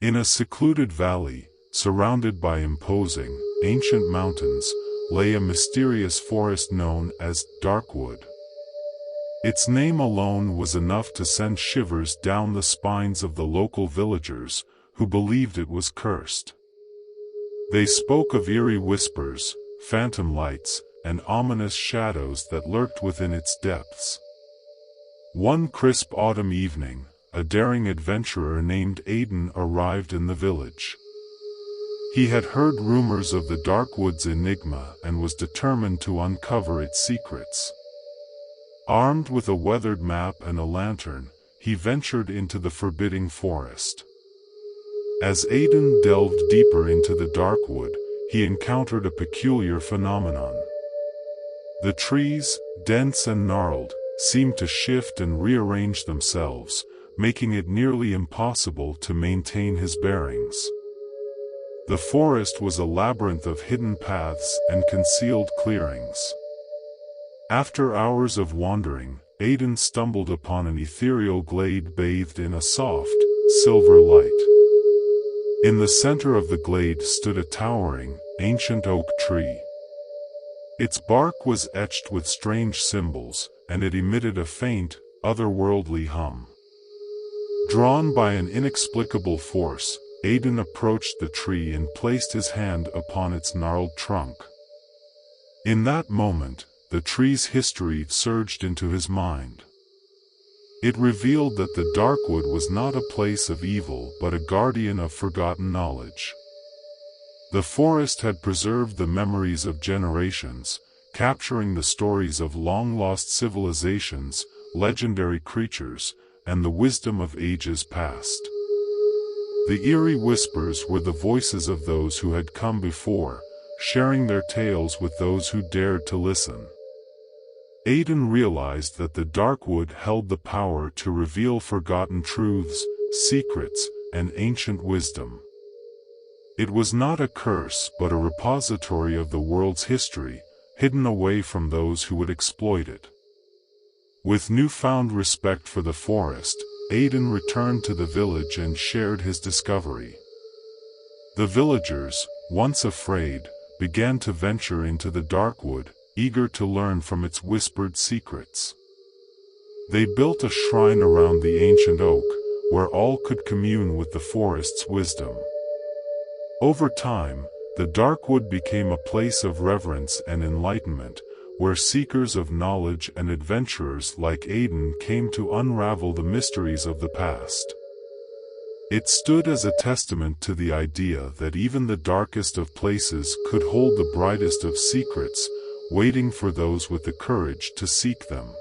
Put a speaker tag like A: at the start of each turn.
A: In a secluded valley, surrounded by imposing, ancient mountains, lay a mysterious forest known as Darkwood. Its name alone was enough to send shivers down the spines of the local villagers, who believed it was cursed. They spoke of eerie whispers, phantom lights, and ominous shadows that lurked within its depths. One crisp autumn evening, a daring adventurer named Aidan arrived in the village. He had heard rumors of the Darkwood's enigma and was determined to uncover its secrets. Armed with a weathered map and a lantern, he ventured into the forbidding forest. As Aidan delved deeper into the Darkwood, he encountered a peculiar phenomenon. The trees, dense and gnarled, seemed to shift and rearrange themselves, making it nearly impossible to maintain his bearings. The forest was a labyrinth of hidden paths and concealed clearings. After hours of wandering, Aidan stumbled upon an ethereal glade bathed in a soft, silver light. In the center of the glade stood a towering, ancient oak tree. Its bark was etched with strange symbols, and it emitted a faint, otherworldly hum. Drawn by an inexplicable force, Aidan approached the tree and placed his hand upon its gnarled trunk. In that moment, the tree's history surged into his mind. It revealed that the Darkwood was not a place of evil but a guardian of forgotten knowledge. The forest had preserved the memories of generations, capturing the stories of long-lost civilizations, legendary creatures, and the wisdom of ages past. The eerie whispers were the voices of those who had come before, sharing their tales with those who dared to listen. Aidan realized that the Darkwood held the power to reveal forgotten truths, secrets, and ancient wisdom. It was not a curse but a repository of the world's history, hidden away from those who would exploit it. With newfound respect for the forest, Aidan returned to the village and shared his discovery. The villagers, once afraid, began to venture into the Darkwood, eager to learn from its whispered secrets. They built a shrine around the ancient oak, where all could commune with the forest's wisdom. Over time, the Darkwood became a place of reverence and enlightenment, where seekers of knowledge and adventurers like Aidan came to unravel the mysteries of the past. It stood as a testament to the idea that even the darkest of places could hold the brightest of secrets, waiting for those with the courage to seek them.